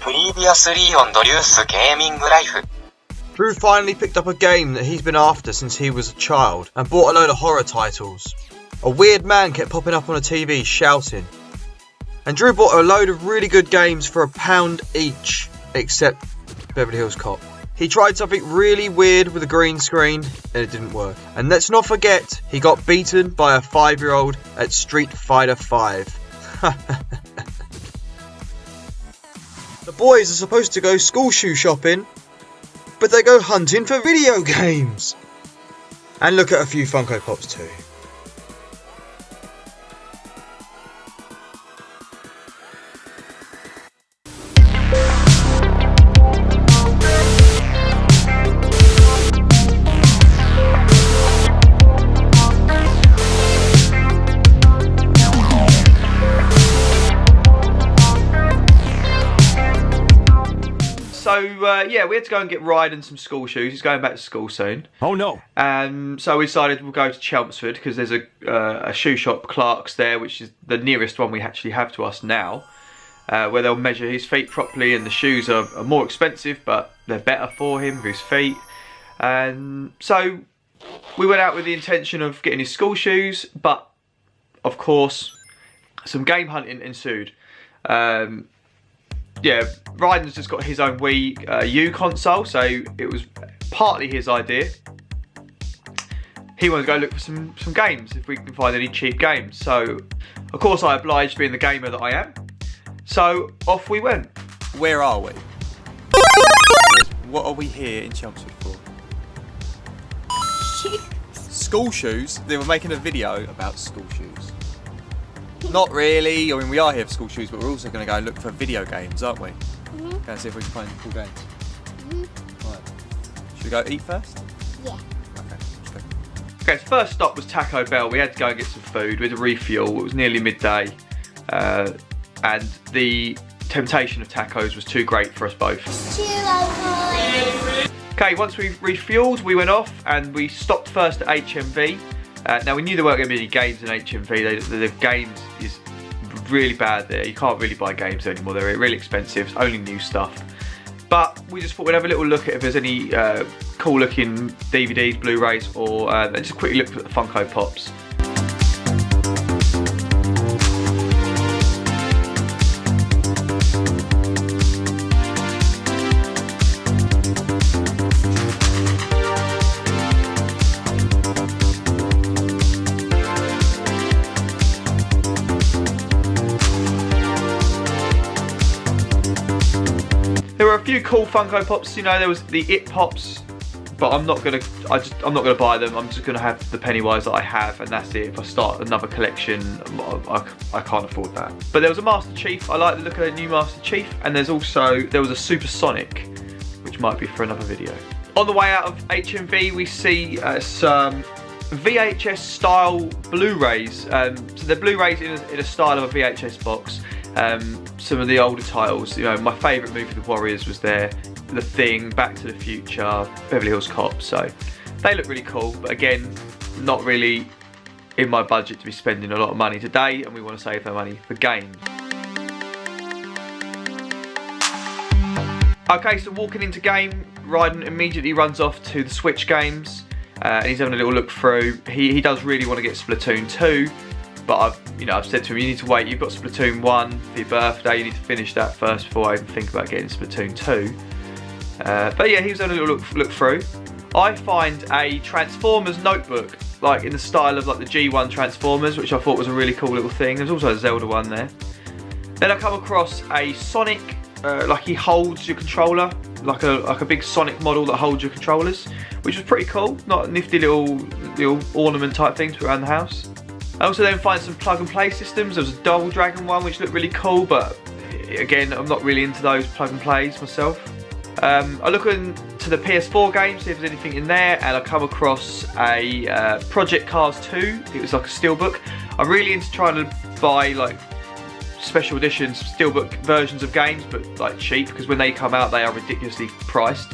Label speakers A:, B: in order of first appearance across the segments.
A: Previously on Drew's Gaming Life.
B: Drew finally picked up a game that he's been after since he was a child and bought a load of horror titles. A weird man kept popping up on a TV shouting. And Drew bought a load of really good games for £1 each, except Beverly Hills Cop. He tried something really weird with a green screen and it didn't work. And let's not forget, he got beaten by a 5-year-old at Street Fighter V. The boys are supposed to go school shoe shopping, but they go hunting for video games. And look at a few Funko Pops too. So, yeah, we had to go and get Ryden some school shoes. He's going back to school soon.
C: Oh, no.
B: So we decided we'll go to Chelmsford because there's a shoe shop, Clark's there, which is the nearest one we actually have to us now, where they'll measure his feet properly, and the shoes are more expensive, but they're better for him, for his feet. And so we went out with the intention of getting his school shoes, but, of course, some game hunting ensued. Yeah, Ryden's just got his own Wii U console, so it was partly his idea. He wanted to go look for some games, if we can find any cheap games. So, of course, I obliged, being the gamer that I am. So, off we went.
C: Where are we? What are we here in Chelmsford for? School shoes? They were making a video about school shoes. Not really. I mean, we are here for school shoes, but we're also going to go look for video games, aren't we? Go and see if we can find cool games. Right. Should we go eat first?
D: Yeah.
C: Okay, let's go.
B: Okay, so first stop was Taco Bell. We had to go and get some food. We had a refuel. It was nearly midday. And the temptation of tacos was too great for us both. Okay, once we refueled, we went off and we stopped first at HMV. Now, we knew there weren't going to be any games in HMV. The games is really bad there. You can't really buy games anymore. They're really expensive. It's only new stuff. But we just thought we'd have a little look at if there's any cool looking DVDs, Blu-rays, or just quickly look at the Funko Pops. There were a few cool Funko Pops, you know. There was the It Pops, but I'm not gonna buy them. I'm just gonna have the Pennywise that I have, and that's it. If I start another collection, I can't afford that. But there was a Master Chief. I like the look of the new Master Chief, and there was a Supersonic, which might be for another video. On the way out of HMV, we see some VHS style Blu-rays. So they're Blu-rays in a style of a VHS box. Some of the older titles, you know, my favourite movie, The Warriors, was there. The Thing, Back to the Future, Beverly Hills Cop. So they look really cool, but again, not really in my budget to be spending a lot of money today, and we want to save that money for games. Okay, so walking into game, Ryden immediately runs off to the Switch games, and he's having a little look through. He does really want to get Splatoon 2. But I've said to him, you need to wait. You've got Splatoon 1 for your birthday. You need to finish that first before I even think about getting Splatoon 2. But yeah, he was having a little look through. I find a Transformers notebook, like in the style of like the G1 Transformers, which I thought was a really cool little thing. There's also a Zelda one there. Then I come across a Sonic, like he holds your controller, like a big Sonic model that holds your controllers, which was pretty cool. Not a nifty little ornament type thing to put around the house. I also then find some plug and play systems. There was a Double Dragon one which looked really cool, but again, I'm not really into those plug and plays myself. I look into the PS4 games, see if there's anything in there, and I come across a Project Cars 2. It was like a steelbook. I'm really into trying to buy like special editions, steelbook versions of games, but like cheap, because when they come out they are ridiculously priced.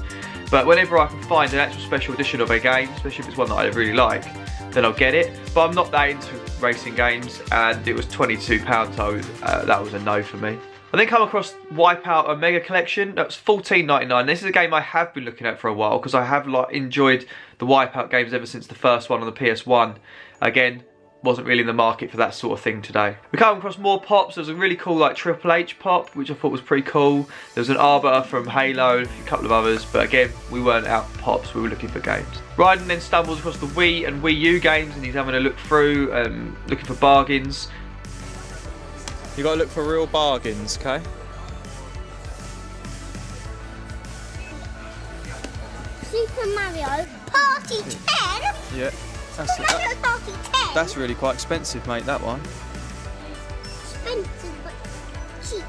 B: But whenever I can find an actual special edition of a game, especially if it's one that I really like, then I'll get it. But I'm not that into racing games, and it was £22, so that was a no for me. I then come across Wipeout Omega Collection. That's $14.99. This is a game I have been looking at for a while because I have enjoyed the Wipeout games ever since the first one on the PS1. Again, wasn't really in the market for that sort of thing today. We come across more pops. There's a really cool Triple H pop, which I thought was pretty cool. There was an Arbiter from Halo, a couple of others, but again, we weren't out for pops, we were looking for games. Ryden then stumbles across the Wii and Wii U games, and he's having a look through, looking for bargains.
C: You gotta look for real bargains, okay?
D: Super Mario Party 10?
C: Yeah.
D: Super Mario Party 10?
C: That's really quite expensive, mate, that one.
D: Expensive but cheap.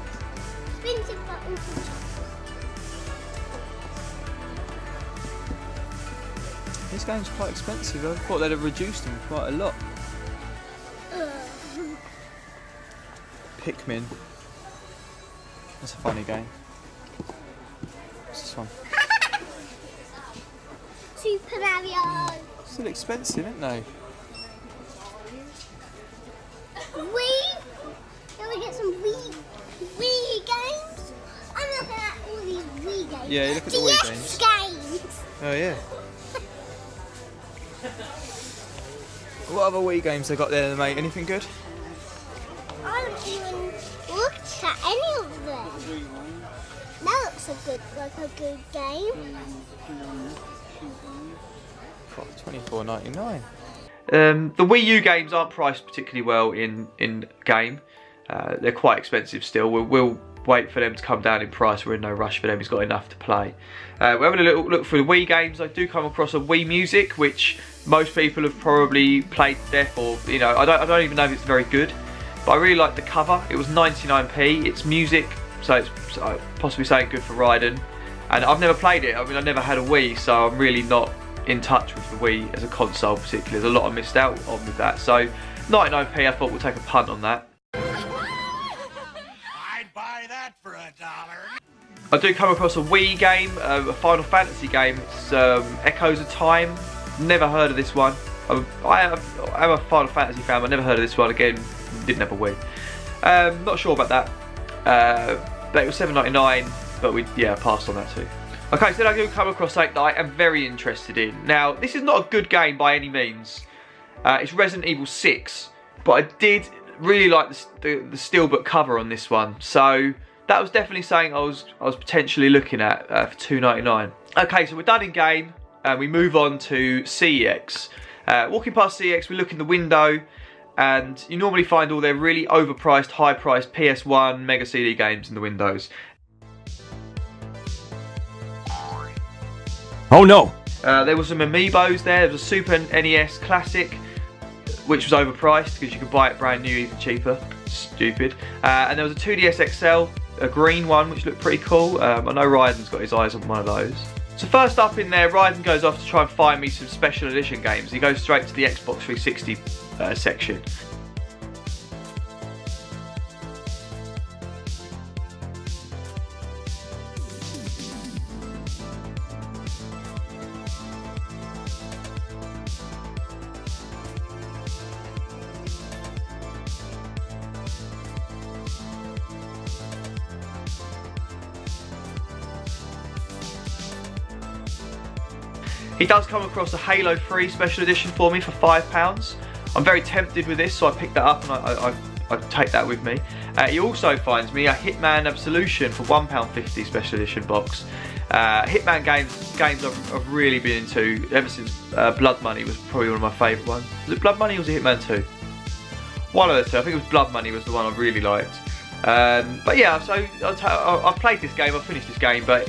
D: Expensive but also cheap.
C: This game's quite expensive. I thought they'd have reduced them quite a lot. Pikmin. That's a funny game. What's this one?
D: Super Mario.
C: Still expensive, aren't they?
D: Wii? Can we get some Wii games? I'm looking at all these Wii games.
C: Yeah, you look at the Wii games.
D: games.
C: Oh yeah. What other Wii games they got there, mate? Anything good?
D: I haven't even looked at any of them. That looks like a good game.
C: $24.99.
B: The Wii U games aren't priced particularly well in game. They're quite expensive still. We'll wait for them to come down in price. We're in no rush for them. He's got enough to play. We're having a little look through the Wii games. I do come across a Wii Music, which most people have probably played to death, or I don't even know if it's very good. But I really like the cover. It was 99p. It's music, so it's possibly saying good for Ryden. And I've never played it. I mean, I never had a Wii, so I'm really not in touch with the Wii as a console particularly. There's a lot I missed out on with that. So 99p, I thought we'll take a punt on that.
E: I'd buy that for $1.
B: I do come across a Wii game, a Final Fantasy game. It's Echoes of Time. Never heard of this one. I'm a Final Fantasy fan, but I never heard of this one. Again, didn't have a Wii. Not sure about that. But it was $7.99, but we passed on that too. Okay, so then I do come across something that I am very interested in. Now, this is not a good game by any means. It's Resident Evil 6, but I did really like the steelbook cover on this one. So that was definitely something I was potentially looking at for $2.99. Okay, so we're done in game, and we move on to CEX. Walking past CEX, we look in the window, and you normally find all their really overpriced, high-priced PS1 Mega CD games in the windows.
E: Oh no!
B: There were some amiibos there. There was a Super NES Classic, which was overpriced because you could buy it brand new even cheaper. Stupid. And there was a 2DS XL, a green one, which looked pretty cool. I know Ryden's got his eyes on one of those. So first up in there, Ryden goes off to try and find me some special edition games. He goes straight to the Xbox 360 section. He does come across a Halo 3 special edition for me for £5. I'm very tempted with this, so I picked that up and I take that with me. He also finds me a Hitman Absolution for £1.50 special edition box. Hitman games I've really been into ever since Blood Money was probably one of my favourite ones. Was it Blood Money or was it Hitman 2? One of the two. I think it was Blood Money was the one I really liked. But yeah, so I've played this game, I've finished this game, but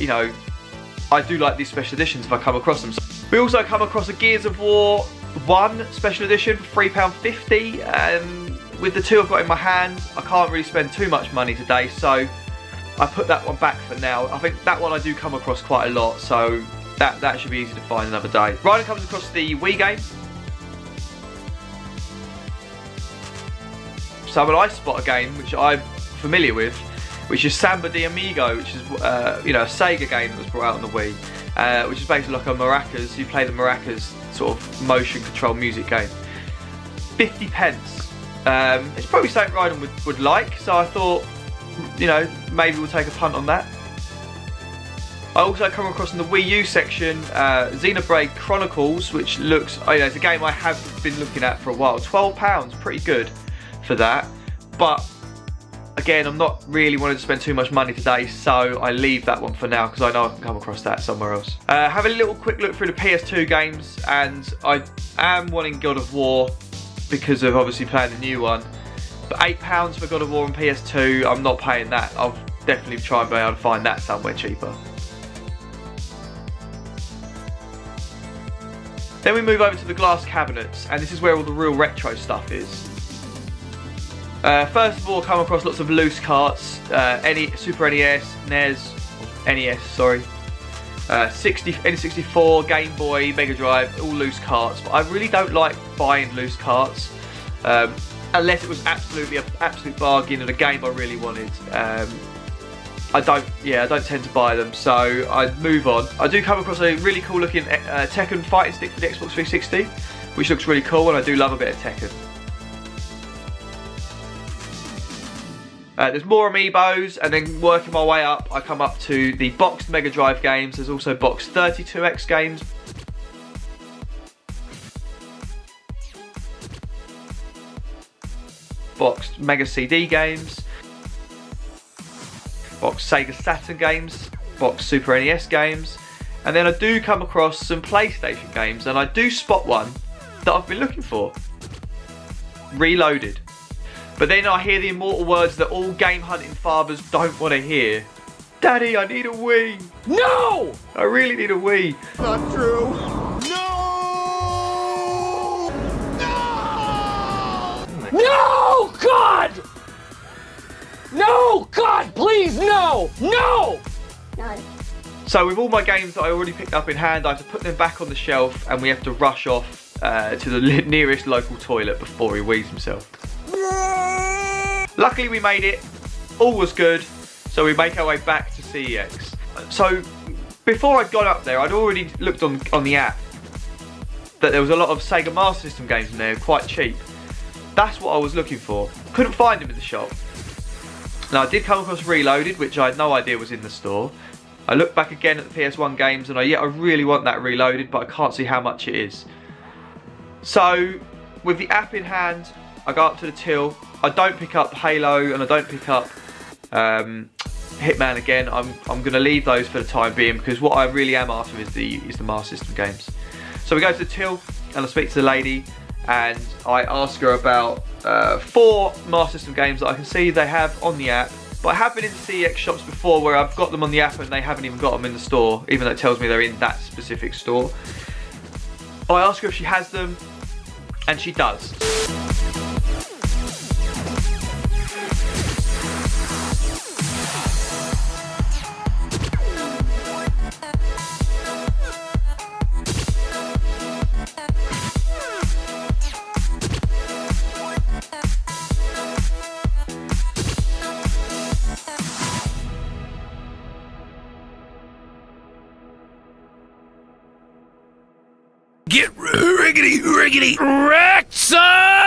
B: I do like these special editions if I come across them. We also come across a Gears of War 1 special edition for £3.50. With the two I've got in my hand, I can't really spend too much money today, so I put that one back for now. I think that one I do come across quite a lot, so that should be easy to find another day. Ryden comes across the Wii game. So when I spot a game which I'm familiar with, which is Samba de Amigo, which is a SEGA game that was brought out on the Wii, which is basically like a maracas. You play the maracas sort of motion control music game. 50 pence. It's probably something Ryden would like, so I thought you know, maybe we'll take a punt on that. I also come across in the Wii U section Xenoblade Chronicles, which looks, it's a game I have been looking at for a while. £12, pretty good for that. But again, I'm not really wanting to spend too much money today, so I leave that one for now because I know I can come across that somewhere else. Have a little quick look through the PS2 games, and I am wanting God of War because of obviously playing the new one. But £8 for God of War on PS2, I'm not paying that. I'll definitely try and be able to find that somewhere cheaper. Then we move over to the glass cabinets, and this is where all the real retro stuff is. First of all, come across lots of loose carts, Super NES, NES, NES, sorry, N64, Game Boy, Mega Drive, all loose carts. But I really don't like buying loose carts, unless it was absolutely an absolute bargain and a game I really wanted. I don't tend to buy them, so I move on. I do come across a really cool looking Tekken fighting stick for the Xbox 360, which looks really cool, and I do love a bit of Tekken. There's more amiibos, and then working my way up, I come up to the boxed Mega Drive games. There's also boxed 32X games. Boxed Mega CD games. Boxed Sega Saturn games. Boxed Super NES games. And then I do come across some PlayStation games, and I do spot one that I've been looking for. Reloaded. But then I hear the immortal words that all game hunting fathers don't want to hear. Daddy, I need a Wii.
E: No!
B: I really need a Wii.
C: Not true. No!
E: No, God! No, God, please, no! No!
D: No.
B: So with all my games that I already picked up in hand, I have to put them back on the shelf, and we have to rush off to the nearest local toilet before he wheezes himself. Luckily we made it, all was good, so we make our way back to CEX. So before I'd gone up there, I'd already looked on the app that there was a lot of Sega Master System games in there, quite cheap. That's what I was looking for. Couldn't find them in the shop. Now I did come across Reloaded, which I had no idea was in the store. I looked back again at the PS1 games, and I really want that Reloaded, but I can't see how much it is. So with the app in hand, I go up to the till. I don't pick up Halo, and I don't pick up Hitman again. I'm going to leave those for the time being, because what I really am after is the Master System games. So we go to the till, and I speak to the lady, and I ask her about 4 Master System games that I can see they have on the app. But I have been in CEX shops before where I've got them on the app and they haven't even got them in the store, even though it tells me they're in that specific store. I ask her if she has them, and she does.
E: Get riggedy wrecked, son!